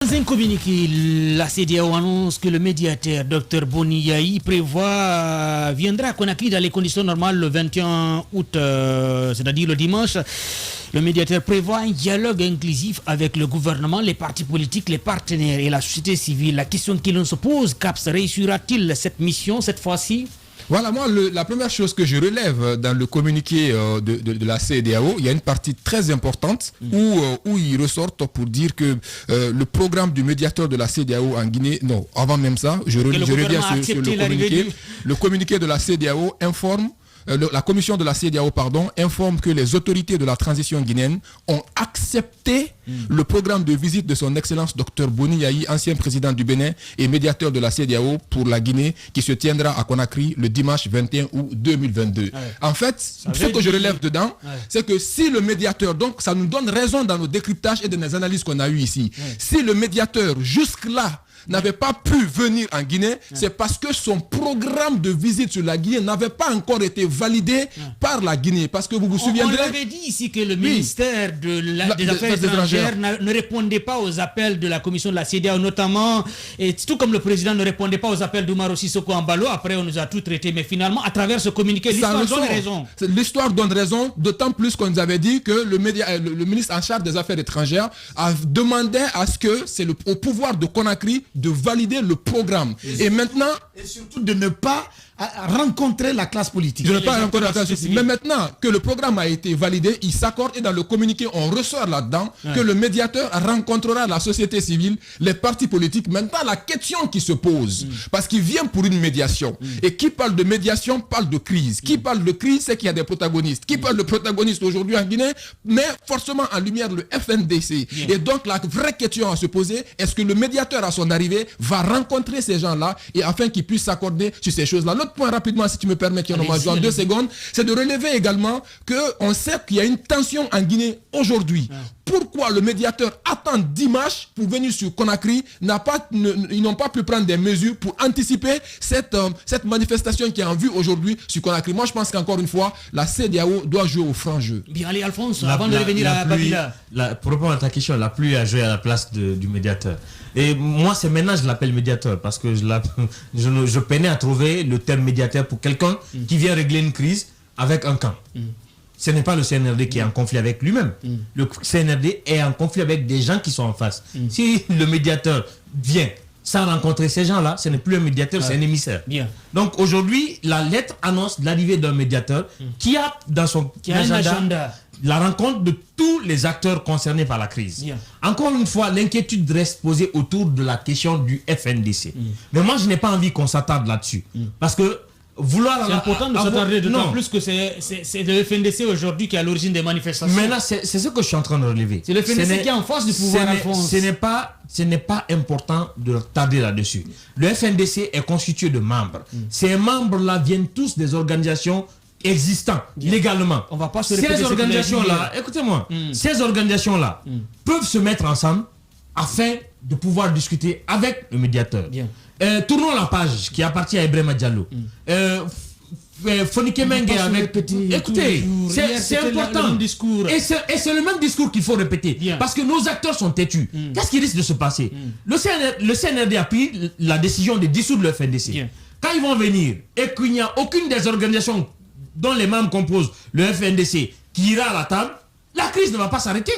Dans un communiqué, la CEDEAO annonce que le médiateur Dr Boni Yayi viendra à Conakry dans les conditions normales le 21 août, c'est-à-dire le dimanche. Le médiateur prévoit un dialogue inclusif avec le gouvernement, les partis politiques, les partenaires et la société civile. La question que l'on se pose, CAPS, réussira-t-il cette mission cette fois-ci? Voilà, moi, la première chose que je relève dans le communiqué de la CEDEAO, il y a une partie très importante où ils ressortent pour dire que le programme du médiateur de la CEDEAO en Guinée, non, avant même ça, je reviens sur le communiqué. Le communiqué de la CEDEAO informe, la commission de la CEDEAO, informe que les autorités de la transition guinéenne ont accepté le programme de visite de son Excellence Dr Boni Yayi, ancien président du Bénin et médiateur de la CEDEAO pour la Guinée, qui se tiendra à Conakry le dimanche 21 août 2022. Ouais. En fait, ce que je relève dedans, c'est que si le médiateur, donc ça nous donne raison dans nos décryptages et dans les analyses qu'on a eues ici, si le médiateur jusque-là n'avait pas pu venir en Guinée, c'est parce que son programme de visite sur la Guinée n'avait pas encore été validé par la Guinée. Parce que vous vous souviendrez... On avait dit ici que le ministère des Affaires étrangères ne répondait pas aux appels de la commission de la CEDEAO, notamment, et tout comme le président ne répondait pas aux appels d'Oumaro Sissoko Embalo. Après, on nous a tout traité, mais finalement, à travers ce communiqué, l'histoire donne raison. L'histoire donne raison, d'autant plus qu'on nous avait dit que le ministre en charge des Affaires étrangères a demandé à ce que c'est au pouvoir de Conakry de valider le programme. Et maintenant... Et surtout de ne pas rencontrer la classe politique. De ne pas rencontrer la classe politique. Mais maintenant que le programme a été validé, il s'accorde et dans le communiqué, on ressort là-dedans que le médiateur rencontrera la société civile, les partis politiques. Maintenant, la question qui se pose, parce qu'il vient pour une médiation. Et qui parle de médiation parle de crise. Qui parle de crise, c'est qu'il y a des protagonistes. Qui parle de protagonistes aujourd'hui en Guinée, mais forcément en lumière le FNDC. Et donc, la vraie question à se poser, est-ce que le médiateur à son arrivée va rencontrer ces gens-là et afin qu'ils puissent s'accorder sur ces choses-là. L'autre point rapidement, si tu me permets, qui en en 2 secondes, c'est de relever également qu'on sait qu'il y a une tension en Guinée aujourd'hui. Pourquoi le médiateur attend dimanche pour venir sur Conakry, ils n'ont pas pu prendre des mesures pour anticiper cette manifestation qui est en vue aujourd'hui sur Conakry. Moi, je pense qu'encore une fois, la CEDEAO doit jouer au franc jeu. Bien, allez, Alphonse, avant de revenir à Babila. Pour répondre à ta question, la pluie a joué à la place du médiateur. Et moi, c'est maintenant que je l'appelle médiateur, parce que je peinais à trouver le terme médiateur pour quelqu'un qui vient régler une crise avec un camp. Ce n'est pas le CNRD qui est en conflit avec lui-même. Le CNRD est en conflit avec des gens qui sont en face. Si le médiateur vient sans rencontrer ces gens-là, ce n'est plus un médiateur, c'est un émissaire. Bien. Donc aujourd'hui, la lettre annonce l'arrivée d'un médiateur qui a dans son agenda la rencontre de tous les acteurs concernés par la crise. Bien. Encore une fois, l'inquiétude reste posée autour de la question du FNDC. Mais moi, je n'ai pas envie qu'on s'attarde là-dessus. Parce que c'est important de s'attarder d'autant plus que c'est le FNDC aujourd'hui qui est à l'origine des manifestations. Mais là, c'est ce que je suis en train de relever. C'est le FNDC qui est en face du pouvoir. Ce n'est pas important de tarder là-dessus. Le FNDC est constitué de membres. Ces membres-là viennent tous des organisations existantes légalement. On va pas se ces organisations-là, écoutez-moi, ces organisations-là peuvent se mettre ensemble afin de pouvoir discuter avec le médiateur. Tournons la page qui appartient à Ibrahima Diallo. Fonike Mengue avec... Écoutez, c'est important. Et c'est le même discours qu'il faut répéter. Parce que nos acteurs sont têtus. Qu'est-ce qui risque de se passer? Le CNRD a pris la décision de dissoudre le FNDC. Quand ils vont venir et qu'il n'y a aucune des organisations dont les membres composent le FNDC qui ira à la table, la crise ne va pas s'arrêter.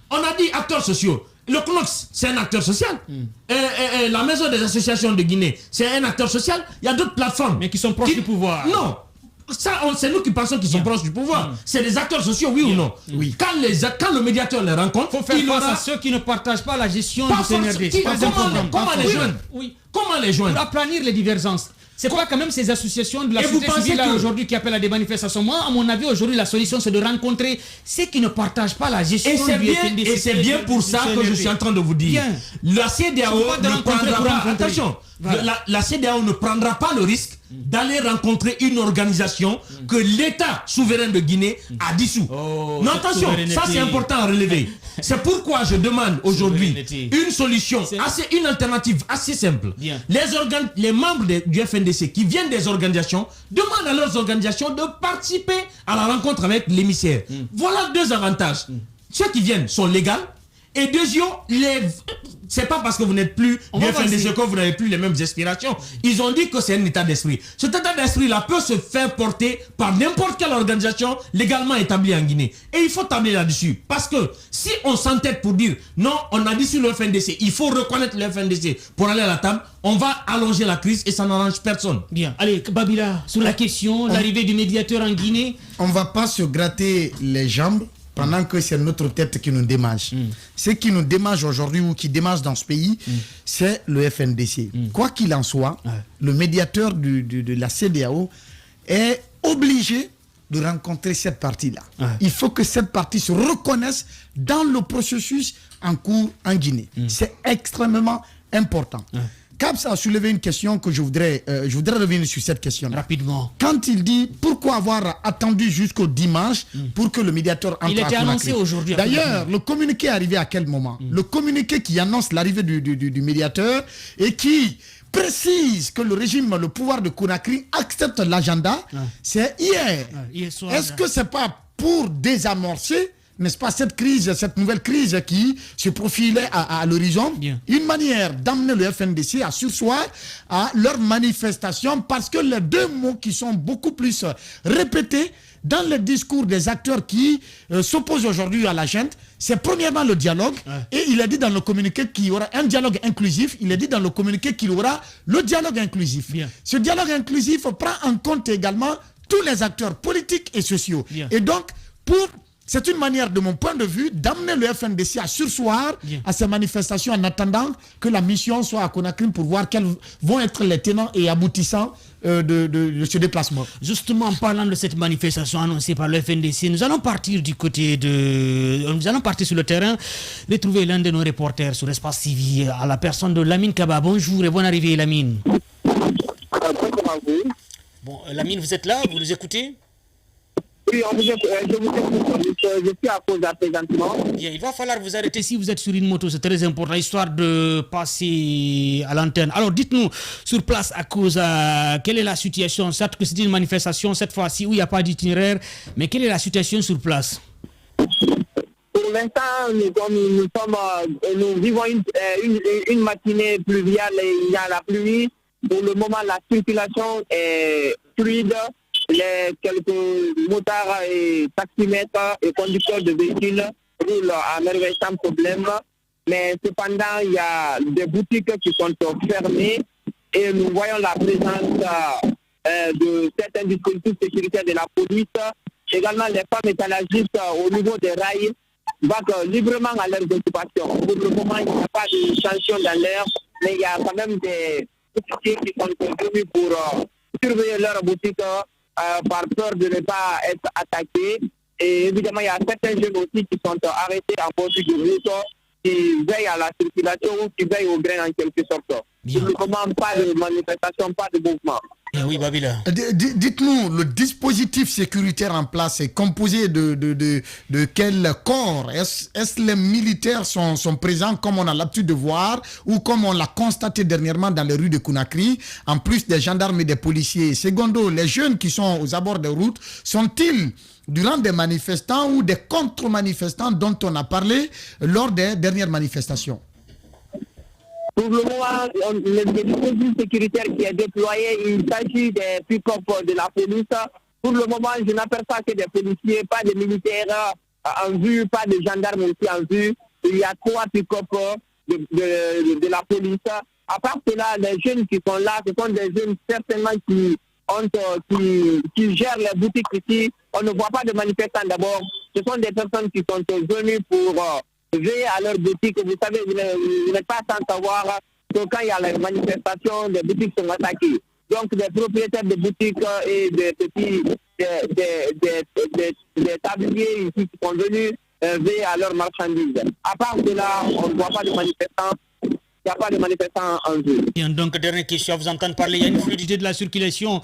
On a dit acteurs sociaux. Le CNOX, c'est un acteur social. La Maison des associations de Guinée, c'est un acteur social. Il y a d'autres plateformes. Mais qui sont proches du pouvoir. Non. C'est nous qui pensons qu'ils sont proches du pouvoir. C'est des acteurs sociaux, oui ou non? Oui. Quand le médiateur les rencontre, il faut faire face à ceux qui ne partagent pas la gestion du CNRD. Comment les joindre? Comment les joindre? Pour aplanir les divergences. C'est quoi quand même ces associations de la société civile là aujourd'hui qui appellent à des manifestations? Moi, à mon avis, aujourd'hui, la solution, c'est de rencontrer ceux qui ne partagent pas la gestion du FNDC. Et c'est bien pour ça que je suis en train de vous dire. La CEDEAO ne prendra... Attention, la CEDEAO ne prendra pas le risque d'aller rencontrer une organisation que l'État souverain de Guinée a dissous. Non, attention, ça c'est important à relever. C'est pourquoi je demande aujourd'hui une solution, une alternative assez simple. Les membres du FNDC qui viennent des organisations demandent à leurs organisations de participer à la rencontre avec l'émissaire. Voilà deux avantages. Ceux qui viennent sont légaux Et deuxièmement, c'est pas parce que vous n'êtes plus du FNDC que vous n'avez plus les mêmes aspirations. Ils ont dit que c'est un état d'esprit. Cet état d'esprit-là peut se faire porter par n'importe quelle organisation légalement établie en Guinée. Et il faut tabler là-dessus. Parce que si on s'entête pour dire non, on a dit sur le FNDC, il faut reconnaître le FNDC pour aller à la table, on va allonger la crise et ça n'arrange personne. Bien. Allez, Babila, sur la question, l'arrivée du médiateur en Guinée. On ne va pas se gratter les jambes pendant que c'est notre tête qui nous démange. Ce qui nous démange aujourd'hui ou qui démange dans ce pays, c'est le FNDC. Quoi qu'il en soit, le médiateur de la CEDEAO est obligé de rencontrer cette partie-là. Il faut que cette partie se reconnaisse dans le processus en cours en Guinée. C'est extrêmement important. Caps a soulevé une question que je voudrais revenir sur cette question. Rapidement. Quand il dit pourquoi avoir attendu jusqu'au dimanche pour que le médiateur entre à Conakry. Il était annoncé aujourd'hui. D'ailleurs, le communiqué est arrivé à quel moment? Le communiqué qui annonce l'arrivée du médiateur et qui précise que le pouvoir de Conakry accepte l'agenda, c'est hier. Hier soir. Est-ce que c'est pas pour désamorcer, n'est-ce pas, cette nouvelle crise qui se profilait à l'horizon? Une manière d'amener le FNDC à surseoir à leur manifestation, parce que les deux mots qui sont beaucoup plus répétés dans le discours des acteurs qui s'opposent aujourd'hui à la junte, c'est premièrement le dialogue. Et il a dit dans le communiqué qu'il y aura un dialogue inclusif. Il a dit dans le communiqué qu'il y aura le dialogue inclusif. Ce dialogue inclusif prend en compte également tous les acteurs politiques et sociaux. Et donc, c'est une manière, de mon point de vue, d'amener le FNDC à surseoir à ces manifestations en attendant que la mission soit à Conakry pour voir quels vont être les tenants et aboutissants de ce déplacement. Justement, en parlant de cette manifestation annoncée par le FNDC, nous allons partir sur le terrain, retrouver l'un de nos reporters sur l'espace civil, à la personne de Lamine Kaba. Bonjour et bonne arrivée, Lamine. Bon, Lamine, vous êtes là, vous nous écoutez? Oui, je suis à cause présentement. Bien, il va falloir vous arrêter si vous êtes sur une moto, c'est très important, histoire de passer à l'antenne. Alors, dites-nous, sur place, à cause, quelle est la situation? Certes que c'est une manifestation, cette fois-ci, où il n'y a pas d'itinéraire, mais quelle est la situation sur place? Pour l'instant, nous vivons une matinée pluviale et il y a la pluie. Pour le moment, la circulation est fluide. Quelques motards et taximètres et conducteurs de véhicules roulent à merveille sans problème. Mais cependant, il y a des boutiques qui sont fermées et nous voyons la présence de certains dispositifs sécuritaires de la police. Également, les femmes étalagistes au niveau des rails vaquent librement à leurs occupations. Pour le moment, il n'y a pas de sanctions dans l'air, mais il y a quand même des policiers qui sont venus pour surveiller leurs boutiques par peur de ne pas être attaqués. Et évidemment, il y a certains jeunes aussi qui sont arrêtés en bord de route, qui veillent à la circulation ou qui veillent au grain en quelque sorte. Pour le moment, pas de manifestation, pas de mouvement. Oui, Babila. Dites-nous, le dispositif sécuritaire en place est composé de quel corps? Est-ce les militaires sont présents comme on a l'habitude de voir ou comme on l'a constaté dernièrement dans les rues de Conakry, en plus des gendarmes et des policiers? Secondo, les jeunes qui sont aux abords des routes, sont-ils durant des manifestants ou des contre-manifestants dont on a parlé lors des dernières manifestations? Pour le moment, le dispositif sécuritaire qui est déployé, il s'agit des pick-up de la police. Pour le moment, je n'aperçois que des policiers, pas de militaires en vue, pas de gendarmes aussi en vue. Il y a 3 pick-up de la police. À part cela, les jeunes qui sont là, ce sont des jeunes certainement qui gèrent les boutiques ici. On ne voit pas de manifestants d'abord. Ce sont des personnes qui sont venues pour veiller à leur boutique. Vous savez, vous n'êtes pas sans savoir que quand il y a les manifestations, les boutiques sont attaquées. Donc, des propriétaires de boutiques et des petits des tabliers ici qui sont venus veiller à leurs marchandises. À part cela, on ne voit pas de manifestants. Il n'y a pas de manifestants en vue. Bien, donc, dernière question, à vous entendre parler, il y a une fluidité de la circulation.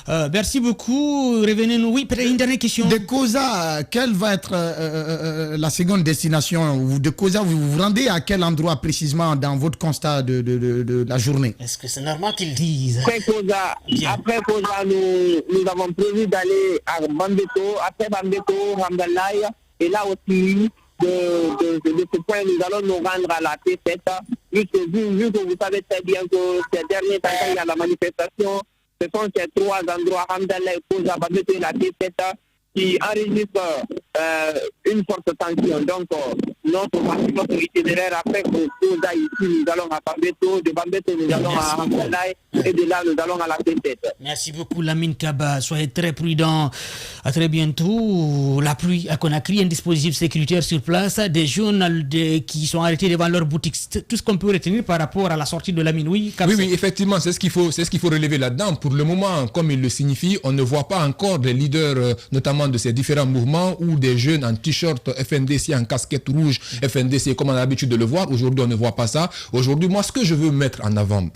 Merci beaucoup. Revenez-nous. Oui, peut-être une dernière question. De Koza, quelle va être la seconde destination? De Koza, vous vous rendez à quel endroit précisément dans votre constat de la journée? Est-ce que c'est normal qu'ils disent? Après Koza, nous avons prévu d'aller à Bambeto, après Bambeto, Ramdalaï. Et là aussi, de ce point, nous allons nous rendre à la T7. Vu que vous savez très bien que ces derniers temps, quand il y a la manifestation, ce sont ces 3 endroits, Hamdallah, Kouza, Babete et la T7, qui enregistrent une forte tension. Donc, notre itinéraire après Kouza ici, nous allons à Babeto, de Babeto, nous allons à Hamdallah, et de là, nous allons à la T7. Merci beaucoup, Lamine Kaba. Soyez très prudents. À très bientôt. La pluie à Conakry, un dispositif sécuritaire sur place, des jeunes qui sont arrêtés devant leur boutique. Tout ce qu'on peut retenir par rapport à la sortie de Lamine. Oui, effectivement, c'est ce qu'il faut relever là-dedans. Pour le moment, comme il le signifie, on ne voit pas encore des leaders, notamment de ces différents mouvements, ou des jeunes en t-shirt FNDC, en casquette rouge FNDC, comme on a l'habitude de le voir. Aujourd'hui, on ne voit pas ça. Aujourd'hui, moi, ce que je veux mettre en avant,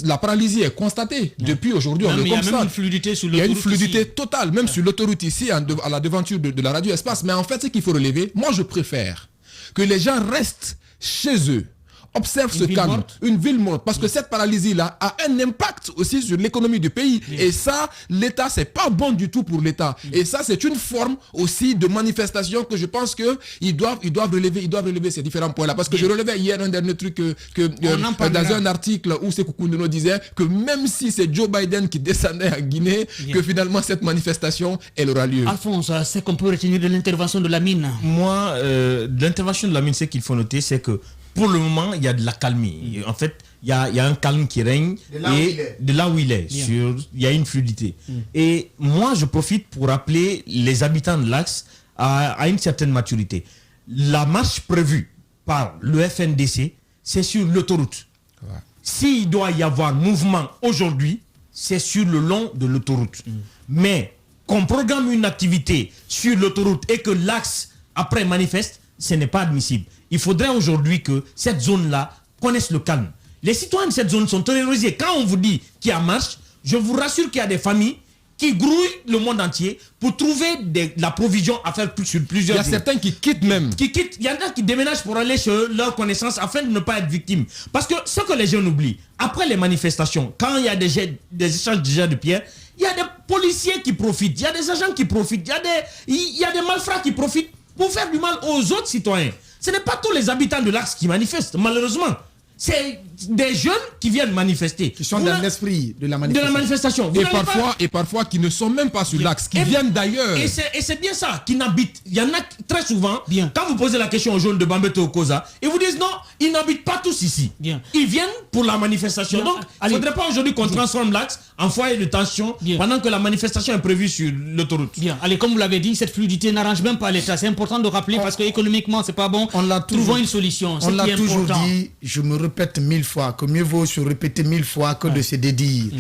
la paralysie est constatée. Depuis aujourd'hui, on le constate. Il y a même une fluidité sur l'autoroute. Il y a une fluidité totale, même sur l'autoroute ici, à la devanture de la radio espace. Mais en fait, ce qu'il faut relever, moi, je préfère que les gens restent chez eux, observent ce calme, une ville morte, parce que cette paralysie-là a un impact aussi sur l'économie du pays. Et ça, l'État, c'est pas bon du tout pour l'État. Et ça, c'est une forme aussi de manifestation que je pense qu'ils doivent relever ces différents points-là. Parce que je relevais hier un dernier truc dans un article où Sékou Koundono disait que même si c'est Joe Biden qui descendait en Guinée, que finalement cette manifestation, elle aura lieu. Alphonse, c'est qu'on peut retenir de l'intervention de Lamine. Moi, de l'intervention de Lamine, ce qu'il faut noter, c'est que pour le moment, il y a de la calmie. En fait, il y a un calme qui règne de là où il est. Il y a une fluidité. Et moi, je profite pour rappeler les habitants de l'Axe à une certaine maturité. La marche prévue par le FNDC, c'est sur l'autoroute. Ouais. S'il doit y avoir mouvement aujourd'hui, c'est sur le long de l'autoroute. Mais qu'on programme une activité sur l'autoroute et que l'Axe après manifeste, ce n'est pas admissible. Il faudrait aujourd'hui que cette zone-là connaisse le calme. Les citoyens de cette zone sont terrorisés. Quand on vous dit qu'il y a marche, je vous rassure qu'il y a des familles qui grouillent le monde entier pour trouver la provision à faire sur plusieurs jours. Il y a certains qui quittent même. Il y en a qui déménagent pour aller chez leurs connaissances afin de ne pas être victimes. Parce que ce que les jeunes oublient, après les manifestations, quand il y a des échanges de jets de pierre, il y a des policiers qui profitent, il y a des agents qui profitent, il y a des malfrats qui profitent pour faire du mal aux autres citoyens. Ce n'est pas tous les habitants de l'Axe qui manifestent, malheureusement. C'est des jeunes qui viennent manifester. Qui sont dans l'esprit de la manifestation. Et parfois qui ne sont même pas sur l'Axe, qui viennent d'ailleurs. Et c'est bien ça, qui n'habitent. Il y en a très souvent, quand vous posez la question aux jeunes de Bambeto Koza, ils vous disent non, ils n'habitent pas tous ici. Ils viennent pour la manifestation. Donc, il ne faudrait pas aujourd'hui qu'on transforme l'Axe en foyer de tension pendant que la manifestation est prévue sur l'autoroute. Allez, comme vous l'avez dit, cette fluidité n'arrange même pas l'État. C'est important de rappeler parce que économiquement, c'est pas bon. Trouvons une solution. On l'a toujours dit, je me répète 1000 fois, que mieux vaut se répéter 1000 fois que de se dédire.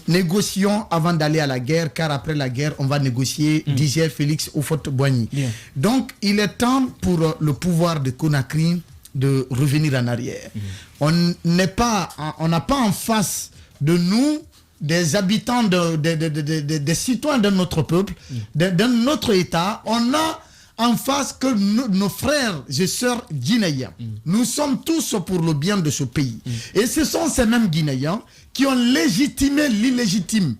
Négocions avant d'aller à la guerre, car après la guerre, on va négocier, disait Félix Houphouët-Boigny. Donc, il est temps pour le pouvoir de Conakry de revenir en arrière. On n'a pas en face de nous des habitants, des citoyens de notre peuple, de notre État. On a en face que nos frères et sœurs guinéens. Nous sommes tous pour le bien de ce pays. Et ce sont ces mêmes Guinéens qui ont légitimé l'illégitime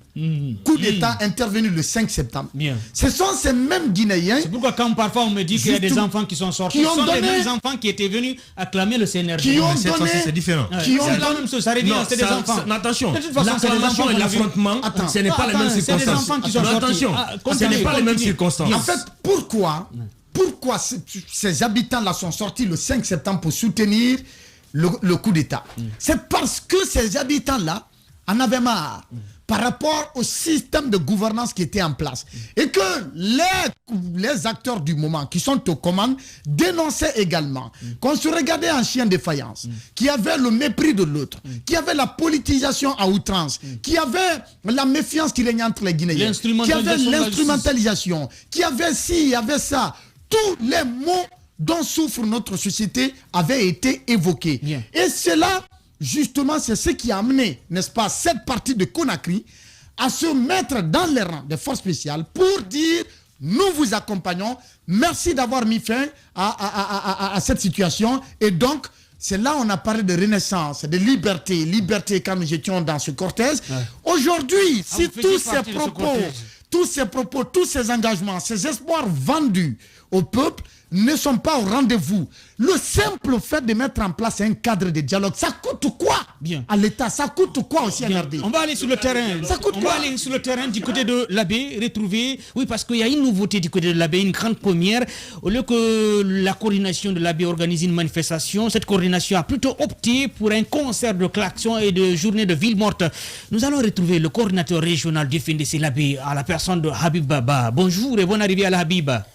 coup d'État intervenu le 5 septembre. Ce sont ces mêmes Guinéens... C'est pourquoi quand parfois on me dit qu'il y a des enfants qui sont sortis, ce sont les mêmes enfants qui étaient venus acclamer le CNRD. Qui ont donné... C'est différent. C'est la même chose, ça revient, c'est des enfants. Attention, l'acclamation et l'affrontement, ce n'est pas les mêmes circonstances. C'est des enfants qui sont sortis. Attention, ce n'est pas les mêmes circonstances. En fait, pourquoi ces habitants-là sont sortis le 5 septembre pour soutenir le coup d'État? C'est parce que ces habitants-là en avaient marre par rapport au système de gouvernance qui était en place. Et que les acteurs du moment qui sont aux commandes dénonçaient également qu'on se regardait en chien de faïence, qu'il y avait le mépris de l'autre, qu'il y avait la politisation à outrance, qu'il y avait la méfiance qui régnait entre les Guinéens, qu'il y avait l'instrumentalisation, qu'il y avait ci, il y avait ça. Tous les mots dont souffre notre société avaient été évoqués. Et cela, justement, c'est ce qui a amené, n'est-ce pas, cette partie de Conakry à se mettre dans les rangs des forces spéciales pour dire « Nous vous accompagnons, merci d'avoir mis fin à cette situation. » Et donc, c'est là on a parlé de renaissance, de liberté. Liberté quand nous étions dans ce cortège. Aujourd'hui, si tous ces propos, tous ces engagements, ces espoirs vendus au peuple ne sont pas au rendez-vous. Le simple fait de mettre en place un cadre de dialogue, ça coûte quoi à l'État? Ça coûte quoi aussi à l'RD? On va aller sur le terrain. Ça coûte quoi? Va aller sur le terrain du côté de l'abbé, retrouver. Oui, parce qu'il y a une nouveauté du côté de l'abbé, une grande première. Au lieu que la coordination de l'abbé organise une manifestation, cette coordination a plutôt opté pour un concert de klaxons et de journée de ville morte. Nous allons retrouver le coordinateur régional du FNDC, l'abbé, à la personne de Habib Baba. Bonjour et bonne arrivée à la Habiba.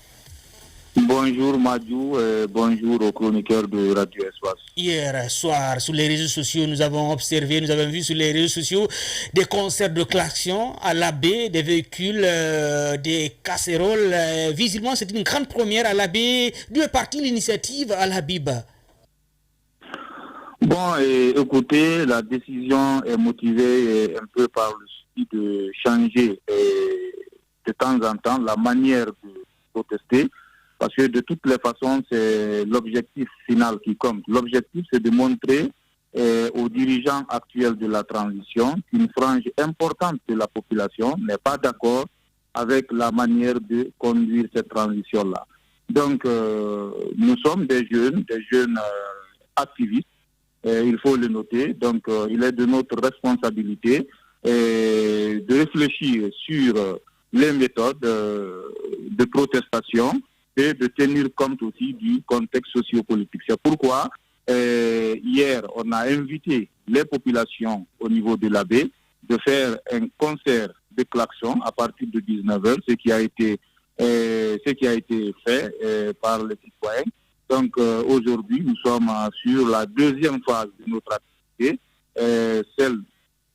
Bonjour Madjou, bonjour aux chroniqueurs de Radio Espoir. Hier soir, sur les réseaux sociaux, nous avons observé, nous avons vu sur les réseaux sociaux des concerts de klaxons à l'abbé, des véhicules, des casseroles. Visiblement, c'est une grande première à l'abbé. D'où est partie l'initiative à l'Habiba? Bon, écoutez, la décision est motivée un peu par le souci de changer de temps en temps la manière de protester. Parce que de toutes les façons, c'est l'objectif final qui compte. L'objectif, c'est de montrer aux dirigeants actuels de la transition qu'une frange importante de la population n'est pas d'accord avec la manière de conduire cette transition-là. Donc, nous sommes des jeunes activistes, il faut le noter. Donc, il est de notre responsabilité de réfléchir sur les méthodes de protestation et de tenir compte aussi du contexte sociopolitique. C'est pourquoi hier, on a invité les populations au niveau de la baie de faire un concert de klaxons à partir de 19h, ce qui a été fait par les citoyens. Donc aujourd'hui, nous sommes sur la deuxième phase de notre activité, celle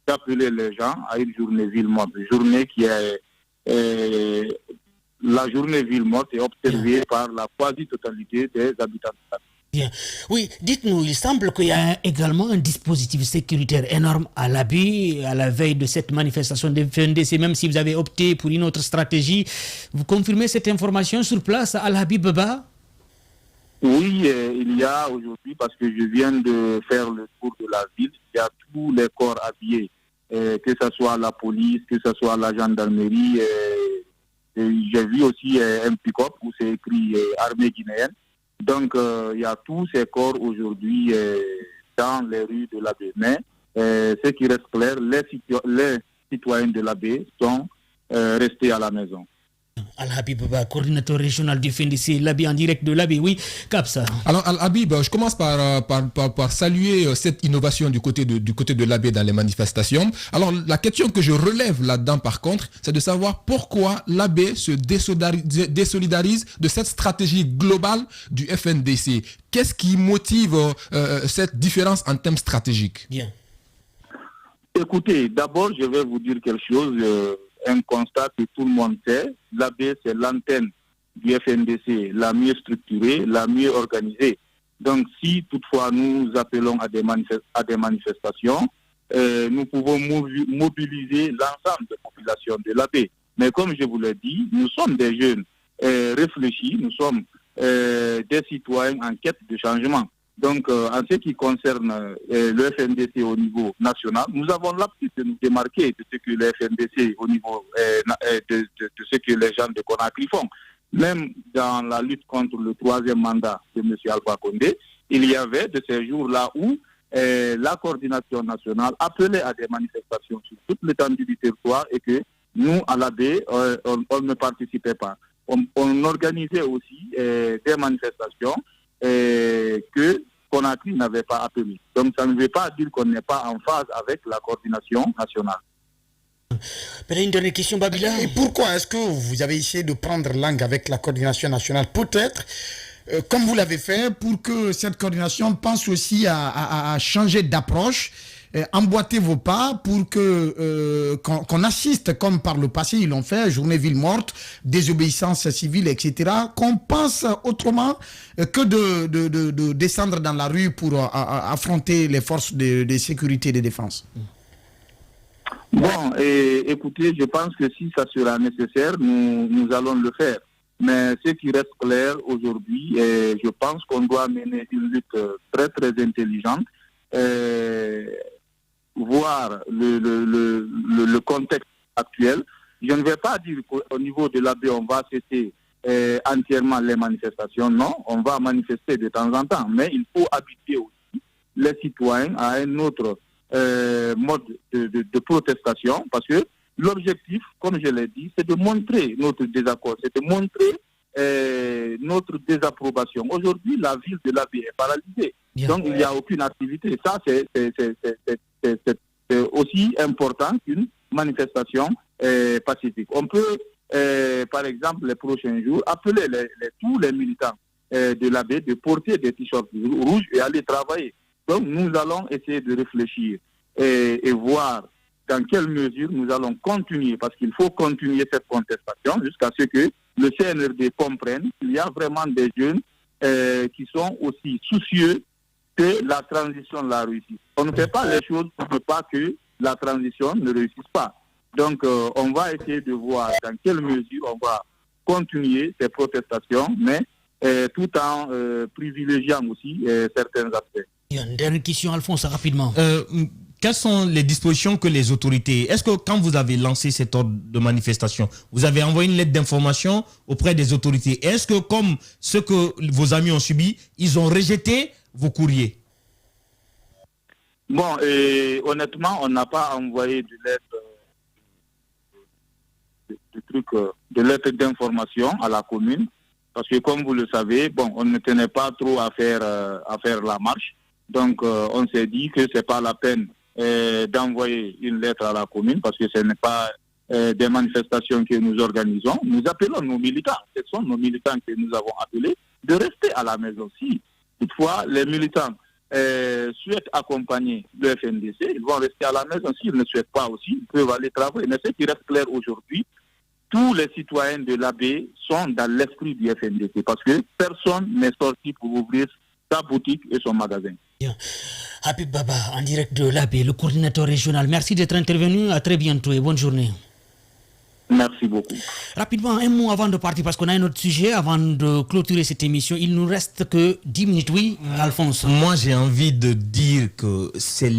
d'appeler les gens à une journée ville morte, une journée qui est... la journée ville morte est observée par la quasi-totalité des habitants de la ville. Bien. Oui, dites-nous, il semble qu'il y a également un dispositif sécuritaire énorme à l'abri, à la veille de cette manifestation de FNDC, même si vous avez opté pour une autre stratégie. Vous confirmez cette information sur place à Al-Habib Baba? Oui, il y a aujourd'hui, parce que je viens de faire le tour de la ville, il y a tous les corps habillés, que ce soit la police, que ce soit la gendarmerie. J'ai vu aussi un pick-up où c'est écrit armée guinéenne. Donc, il y a tous ces corps aujourd'hui dans les rues de la baie. Mais ce qui reste clair, les citoyens de la baie sont restés à la maison. Al-Habib Baba, coordinateur régional du FNDC, l'Abbé en direct de l'Abbé. Oui, Kapsa. Alors Al-Habib, je commence par saluer cette innovation du côté de l'Abbé dans les manifestations. Alors la question que je relève là-dedans par contre, c'est de savoir pourquoi l'Abbé se désolidarise de cette stratégie globale du FNDC. Qu'est-ce qui motive cette différence en termes stratégiques? Bien. Écoutez, d'abord je vais vous dire quelque chose. Un constat que tout le monde sait, l'AB c'est l'antenne du FNDC la mieux structurée, la mieux organisée. Donc si toutefois nous appelons à des manifestations, nous pouvons mobiliser l'ensemble des populations de l'AB. Mais comme je vous l'ai dit, nous sommes des jeunes réfléchis, nous sommes des citoyens en quête de changement. Donc, en ce qui concerne le FNDC au niveau national, nous avons l'habitude de nous démarquer de ce que le FNDC au niveau de ce que les gens de Conakry font. Même dans la lutte contre le troisième mandat de M. Alpha Condé, il y avait de ces jours-là où la coordination nationale appelait à des manifestations sur toute l'étendue du territoire et que nous, à la baie, on ne participait pas. On organisait aussi des manifestations que Conakry n'avait pas appelé. Donc ça ne veut pas dire qu'on n'est pas en phase avec la coordination nationale. Une dernière question, Babila. Et pourquoi est-ce que vous avez essayé de prendre langue avec la coordination nationale? Peut-être, comme vous l'avez fait, pour que cette coordination pense aussi à changer d'approche, emboîter vos pas pour que qu'on assiste, comme par le passé ils l'ont fait, journée ville morte, désobéissance civile, etc., qu'on pense autrement que de descendre dans la rue pour affronter les forces de sécurité et de défense. Bon, écoutez, je pense que si ça sera nécessaire, nous allons le faire. Mais ce qui reste clair aujourd'hui, je pense qu'on doit mener une lutte très très intelligente, voir le contexte actuel. Je ne vais pas dire qu'au niveau de l'AB, on va cesser entièrement les manifestations. Non, on va manifester de temps en temps, mais il faut habituer aussi les citoyens à un autre mode de protestation, parce que l'objectif, comme je l'ai dit, c'est de montrer notre désaccord, c'est de montrer notre désapprobation. Aujourd'hui, la ville de l'Abbé est paralysée. Bien. Donc, il n'y a aucune activité. Ça, c'est aussi important qu'une manifestation pacifique. On peut, par exemple, les prochains jours, appeler tous les militants de l'Abbé de porter des t-shirts rouges et aller travailler. Donc, nous allons essayer de réfléchir et voir dans quelle mesure nous allons continuer, parce qu'il faut continuer cette contestation jusqu'à ce que le CNRD comprenne qu'il y a vraiment des jeunes qui sont aussi soucieux que la transition la réussisse. On ne fait pas les choses pour ne pas que la transition ne réussisse pas. Donc, on va essayer de voir dans quelle mesure on va continuer ces protestations, mais tout en privilégiant aussi certains aspects. Il y a une dernière question, Alphonse, rapidement. Quelles sont les dispositions que les autorités... Est-ce que quand vous avez lancé cet ordre de manifestation, vous avez envoyé une lettre d'information auprès des autorités? Est-ce que, comme ce que vos amis ont subi, ils ont rejeté vos courriers? Bon, honnêtement, on n'a pas envoyé de lettre d'information à la commune, parce que comme vous le savez, bon, on ne tenait pas trop à faire la marche. Donc, on s'est dit que c'est pas la peine d'envoyer une lettre à la commune, parce que ce n'est pas des manifestations que nous organisons. Nous appelons nos militants, ce sont nos militants que nous avons appelés, de rester à la maison. Si toutefois les militants souhaitent accompagner le FNDC, ils vont rester à la maison. S'ils ne souhaitent pas aussi, ils peuvent aller travailler. Mais ce qui reste clair aujourd'hui, tous les citoyens de l'Abbé sont dans l'esprit du FNDC, parce que personne n'est sorti pour ouvrir sa boutique et son magasin. Bien. Habib Baba, en direct de l'Abbé, le coordinateur régional. Merci d'être intervenu. À très bientôt et bonne journée. Merci beaucoup. Rapidement, un mot avant de partir, parce qu'on a un autre sujet, avant de clôturer cette émission. Il nous reste que 10 minutes. Oui, Alphonse. Moi, j'ai envie de dire que c'est...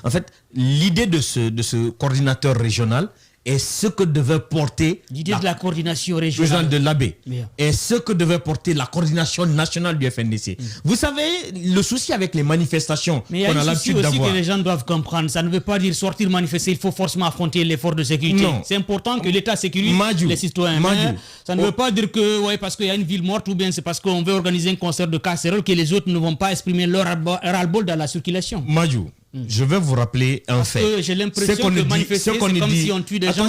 En fait, l'idée de ce coordinateur régional est ce que devait porter... L'idée de la coordination régionale de l'Abbé. Et ce que devait porter la coordination nationale du FNDC. Vous savez, le souci avec les manifestations qu'on a l'habitude d'avoir... Mais il y a un souci aussi que les gens doivent comprendre. Ça ne veut pas dire sortir manifester, il faut forcément affronter l'effort de sécurité. Non. C'est important que l'État sécurise les citoyens. Mais ça ne veut pas dire que, ouais, parce qu'il y a une ville morte, ou bien c'est parce qu'on veut organiser un concert de casserole que les autres ne vont pas exprimer leur ras-le-bol dans la circulation. Majou. Je vais vous rappeler un fait. J'ai l'impression que manifester, c'est comme si on tue des gens.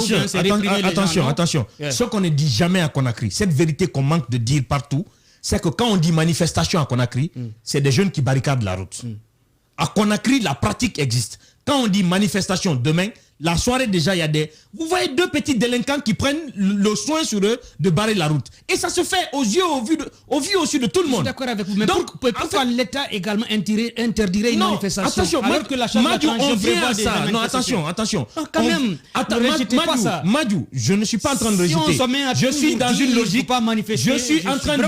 Attention. Ce qu'on ne dit jamais à Conakry, cette vérité qu'on manque de dire partout, c'est que quand on dit manifestation à Conakry, c'est des jeunes qui barricadent la route. À Conakry, la pratique existe. Quand on dit manifestation demain, la soirée déjà, il y a des... Vous voyez deux petits délinquants qui prennent le soin sur eux de barrer la route. Et ça se fait aux yeux, au vu aussi de tout le monde. Je suis d'accord avec vous. Mais donc, pourquoi l'État également interdirait une manifestation? Attention, alors que la chambre on vient à ça. Non, attention. Non, quand même, ne rejetez pas ça. Madjou, je ne suis pas en train de rejeter. Je suis dans une logique. Je suis en train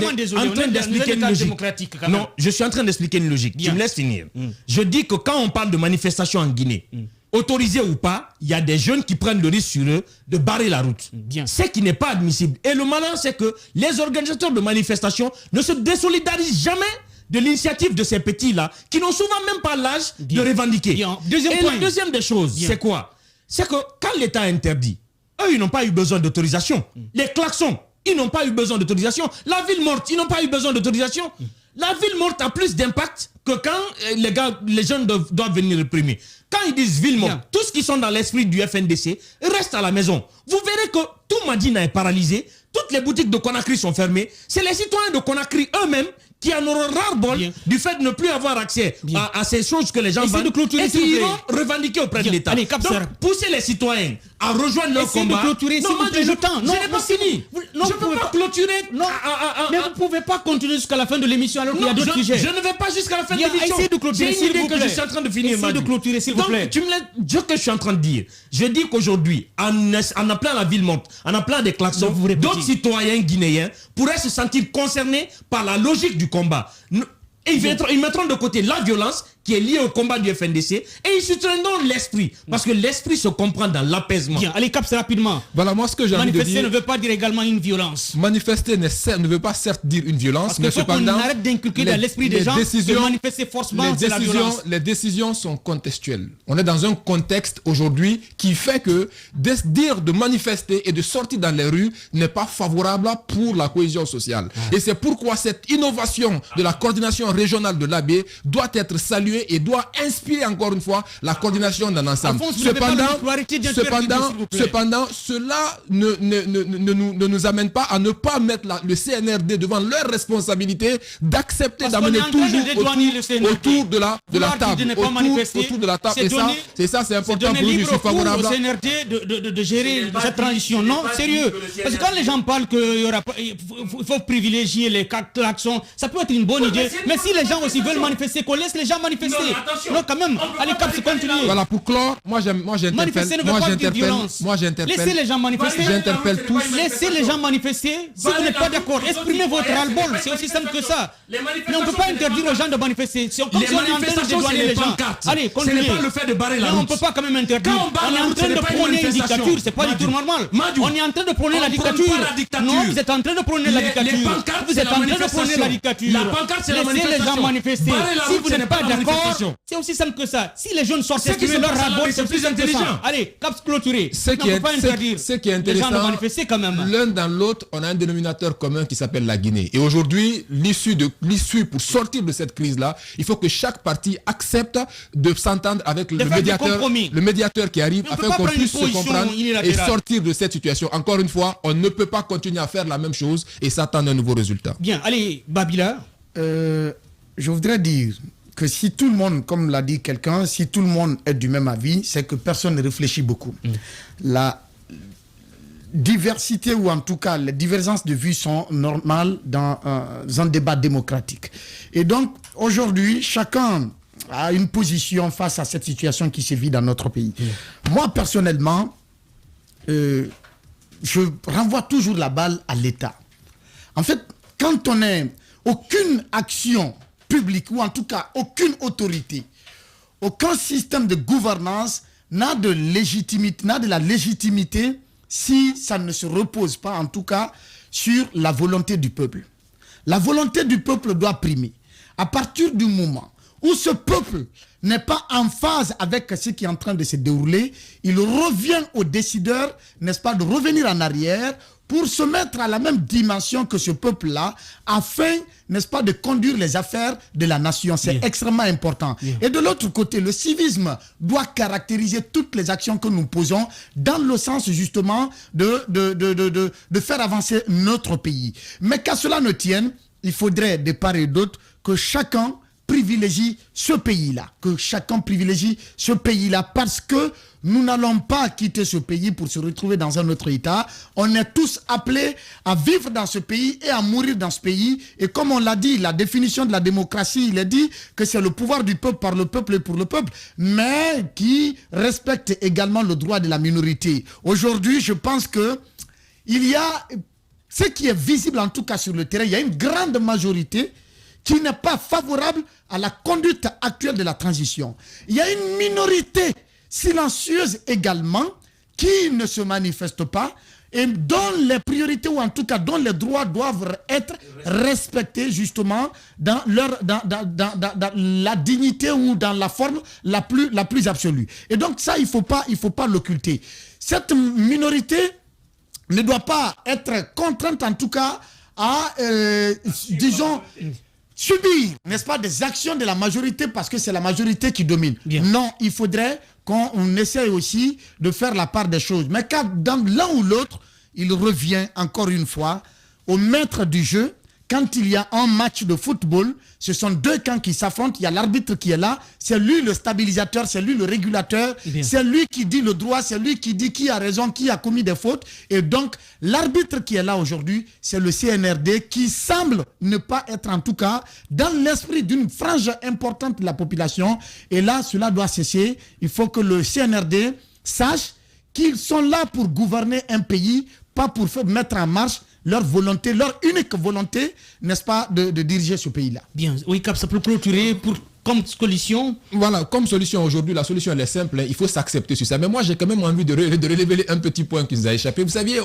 d'expliquer une logique. Non, je suis en train d'expliquer une logique. Tu me laisses finir. Je dis que quand on parle de manifestation en Guinée, autorisé ou pas, il y a des jeunes qui prennent le risque sur eux de barrer la route. Ce qui n'est pas admissible. Et le malin, c'est que les organisateurs de manifestations ne se désolidarisent jamais de l'initiative de ces petits-là, qui n'ont souvent même pas l'âge de revendiquer. La deuxième des choses, c'est quoi? C'est que quand l'État interdit, eux, ils n'ont pas eu besoin d'autorisation. Les klaxons, ils n'ont pas eu besoin d'autorisation. La ville morte, ils n'ont pas eu besoin d'autorisation. La ville morte a plus d'impact que quand les jeunes doivent venir réprimer. Quand ils disent ville morte, tous qui sont dans l'esprit du FNDC restent à la maison. Vous verrez que tout Madina est paralysé, toutes les boutiques de Conakry sont fermées. C'est les citoyens de Conakry eux-mêmes qui en auront ras-le-bol du fait de ne plus avoir accès à ces choses que les gens vendent et qui iront revendiquer auprès de l'État. Donc, pousser les citoyens à rejoindre leur combat. Je n'ai pas fini. Je ne peux pas clôturer. Mais vous ne pouvez pas continuer jusqu'à la fin de l'émission alors qu'il y a d'autres sujets. Je ne vais pas jusqu'à la fin de l'émission. Essayez de clôturer, s'il vous plaît. Je suis en train de finir. Essayez de clôturer, s'il vous plaît. Donc, ce que je suis en train de dire, je dis qu'aujourd'hui, en appelant la ville morte, en appelant des klaxons, d'autres citoyens guinéens pourraient se sentir concernés par la logique du combat. Et ils mettront de côté la violence qui est lié au combat du FNDC et ils soutiendront l'esprit. Parce que l'esprit se comprend dans l'apaisement. Bien, allez, Caps, rapidement. Voilà, moi, ce que j'ai envie de Manifester dire... ne veut pas dire également une violence. Manifester ne veut pas certes dire une violence, Parce mais qu'il faut qu'on cependant... arrête d'inculquer dans l'esprit des gens de manifester forcément, c'est la violence. Les décisions sont contextuelles. On est dans un contexte aujourd'hui qui fait que dire de manifester et de sortir dans les rues n'est pas favorable pour la cohésion sociale. Et c'est pourquoi cette innovation de la coordination régionale de l'AB doit être saluée et doit inspirer encore une fois la coordination d'un ensemble. Cependant, cela ne nous amène pas à ne pas mettre le CNRD devant leur responsabilité d'accepter d'amener toujours autour de la table. Autour de la table. Et ça, c'est important pour nous. Je suis favorable au CNRD de gérer cette transition. Non, sérieux. Parce que quand les gens parlent qu'il faut privilégier les actions, ça peut être une bonne idée. Mais si les gens aussi veulent manifester, qu'on laisse les gens manifester. Non, quand même. Allez, Caps, continuez. Voilà, pour clore, moi j'interpelle. Laissez les gens manifester. J'interpelle tous. Laissez les gens manifester. Si vous n'êtes pas d'accord, exprimez votre ras-le-bol. C'est aussi simple que ça. Mais on ne peut pas interdire aux gens de manifester. C'est comme si on est en train de dédouaner les gens. Allez, continuez. Ce n'est pas le fait de barrer la route. On ne peut pas quand même interdire. On est en train de prôner une dictature. C'est pas du tout normal. On est en train de prôner la dictature. Non, vous êtes en train de prôner la dictature. Vous êtes en train de prôner la dictature. La pancarte, c'est la manifestation. Laissez les gens manifester. Si vous n'êtes pas d'accord, c'est aussi simple que ça. Si les jeunes sortent exprimer leur ras-le-bol, c'est plus intelligent. Allez, Caps clôturé. Ce qui est intéressant, les gens de manifester quand même. L'un dans l'autre, on a un dénominateur commun qui s'appelle la Guinée. Et aujourd'hui, l'issue pour sortir de cette crise-là, il faut que chaque parti accepte de s'entendre avec le médiateur qui arrive afin qu'on puisse se comprendre et sortir de cette situation. Encore une fois, on ne peut pas continuer à faire la même chose et s'attendre à un nouveau résultat. Bien, allez, Babila. Je voudrais dire que si tout le monde, comme l'a dit quelqu'un, si tout le monde est du même avis, c'est que personne ne réfléchit beaucoup. La diversité, ou en tout cas les divergences de vues sont normales dans un débat démocratique. Et donc, aujourd'hui, chacun a une position face à cette situation qui se vit dans notre pays. Moi, personnellement, je renvoie toujours la balle à l'État. En fait, quand on n'est aucune action publique, ou en tout cas aucune autorité, aucun système de gouvernance n'a de la légitimité si ça ne se repose pas, en tout cas, sur la volonté du peuple. La volonté du peuple doit primer. À partir du moment où ce peuple n'est pas en phase avec ce qui est en train de se dérouler, il revient aux décideurs, n'est-ce pas, de revenir en arrière pour se mettre à la même dimension que ce peuple-là, afin, n'est-ce pas, de conduire les affaires de la nation. C'est extrêmement important. Et de l'autre côté, le civisme doit caractériser toutes les actions que nous posons dans le sens, justement, de faire avancer notre pays. Mais qu'à cela ne tienne, il faudrait, de part et d'autre, que chacun privilégie ce pays-là, parce que nous n'allons pas quitter ce pays pour se retrouver dans un autre État. On est tous appelés à vivre dans ce pays et à mourir dans ce pays. Et comme on l'a dit, la définition de la démocratie, il est dit que c'est le pouvoir du peuple par le peuple et pour le peuple, mais qui respecte également le droit de la minorité. Aujourd'hui, je pense que il y a ce qui est visible, en tout cas sur le terrain, il y a une grande majorité qui n'est pas favorable à la conduite actuelle de la transition. Il y a une minorité silencieuse également qui ne se manifeste pas et dont les priorités, ou en tout cas dont les droits doivent être respectés justement dans la dignité ou dans la forme la plus absolue. Et donc ça, il faut pas l'occulter. Cette minorité ne doit pas être contrainte, en tout cas, à, disons, subir, n'est-ce pas, des actions de la majorité parce que c'est la majorité qui domine. Non, il faudrait qu'on essaye aussi de faire la part des choses. Mais quand dans l'un ou l'autre, il revient encore une fois au maître du jeu. Quand il y a un match de football, ce sont deux camps qui s'affrontent, il y a l'arbitre qui est là, c'est lui le stabilisateur, c'est lui le régulateur, c'est lui qui dit le droit, c'est lui qui dit qui a raison, qui a commis des fautes. Et donc, l'arbitre qui est là aujourd'hui, c'est le CNRD qui semble ne pas être en tout cas dans l'esprit d'une frange importante de la population. Et là, cela doit cesser. Il faut que le CNRD sache qu'ils sont là pour gouverner un pays, pas pour mettre en marche leur volonté, leur unique volonté, n'est-ce pas, de diriger ce pays-là. Bien, oui, Cap, ça peut clôturer pour comme solution? Voilà, comme solution aujourd'hui, la solution elle est simple, hein, il faut s'accepter sur ça. Mais moi j'ai quand même envie de relever un petit point qui nous a échappé. Vous saviez,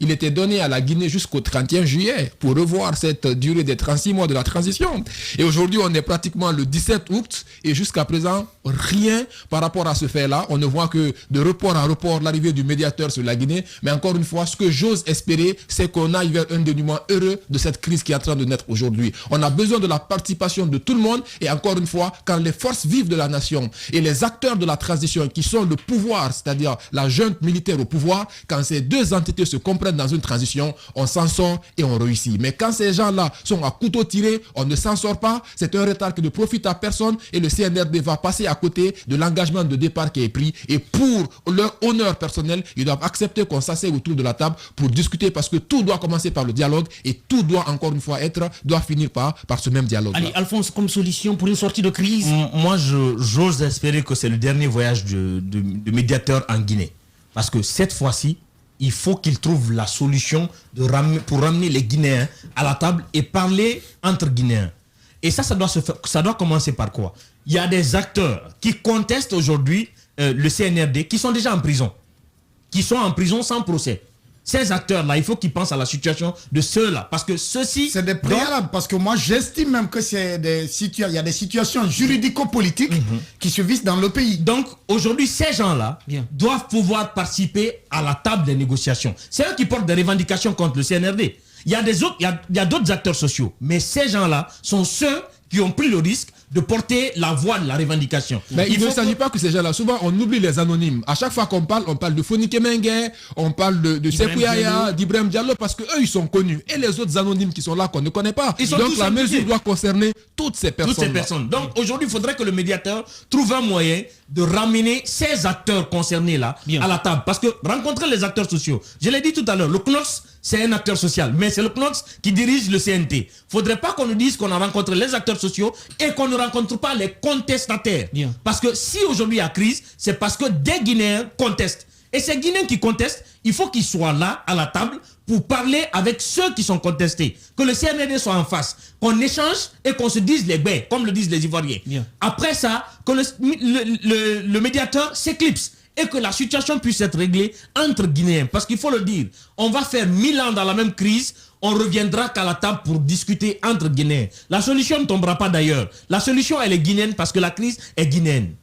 il était donné à la Guinée jusqu'au 31 juillet pour revoir cette durée des 36 mois de la transition. Et aujourd'hui on est pratiquement le 17 août et jusqu'à présent rien par rapport à ce fait-là. On ne voit que de report en report l'arrivée du médiateur sur la Guinée. Mais encore une fois, ce que j'ose espérer, c'est qu'on aille vers un dénouement heureux de cette crise qui est en train de naître aujourd'hui. On a besoin de la participation de tout le monde et encore une fois, quand les forces vives de la nation et les acteurs de la transition qui sont le pouvoir, c'est-à-dire la junte militaire au pouvoir, quand ces deux entités se comprennent dans une transition, on s'en sort et on réussit. Mais quand ces gens-là sont à couteau tiré, on ne s'en sort pas, c'est un retard qui ne profite à personne et le CNRD va passer à côté de l'engagement de départ qui est pris et pour leur honneur personnel, ils doivent accepter qu'on s'assied autour de la table pour discuter parce que tout doit commencer par le dialogue et tout doit encore une fois doit finir par ce même dialogue. Allez, Alphonse, comme solution pour une sortie de crise? Moi, j'ose espérer que c'est le dernier voyage de médiateur en Guinée. Parce que cette fois-ci, il faut qu'il trouve la solution pour ramener les Guinéens à la table et parler entre Guinéens. Et ça doit commencer par quoi? Il y a des acteurs qui contestent aujourd'hui le CNRD qui sont déjà en prison. Qui sont en prison sans procès. Ces acteurs-là, il faut qu'ils pensent à la situation de ceux-là. Parce que ceux-ci... C'est des préalables. Parce que moi, j'estime même que il y a des situations juridico-politiques qui se vivent dans le pays. Donc, aujourd'hui, ces gens-là doivent pouvoir participer à la table des négociations. C'est eux qui portent des revendications contre le CNRD. Il y a d'autres acteurs sociaux. Mais ces gens-là sont ceux qui ont pris le risque de porter la voix de la revendication. Mais il ne s'agit pas que ces gens-là, souvent on oublie les anonymes. À chaque fois qu'on parle, on parle de Fonike Mengue, on parle de Sékou Yaya, d'Ibrahim Diallo, parce qu'eux ils sont connus. Et les autres anonymes qui sont là qu'on ne connaît pas. Donc la mesure doit concerner toutes ces personnes. Donc aujourd'hui, il faudrait que le médiateur trouve un moyen de ramener ces acteurs concernés-là à la table. Parce que rencontrer les acteurs sociaux, je l'ai dit tout à l'heure, le CNOS, c'est un acteur social, mais c'est le CNOS qui dirige le CNT. Il ne faudrait pas qu'on nous dise qu'on a rencontré les acteurs sociaux et qu'on ne rencontre pas les contestataires. Parce que si aujourd'hui il y a crise, c'est parce que des Guinéens contestent. Et ces Guinéens qui contestent, il faut qu'ils soient là, à la table, pour parler avec ceux qui sont contestés. Que le CNRD soit en face, qu'on échange et qu'on se dise les baies, comme le disent les Ivoiriens. Après ça, que le médiateur s'éclipse et que la situation puisse être réglée entre Guinéens. Parce qu'il faut le dire, on va faire 1000 ans dans la même crise, on reviendra qu'à la table pour discuter entre Guinéens. La solution ne tombera pas d'ailleurs. La solution, elle est guinéenne parce que la crise est guinéenne.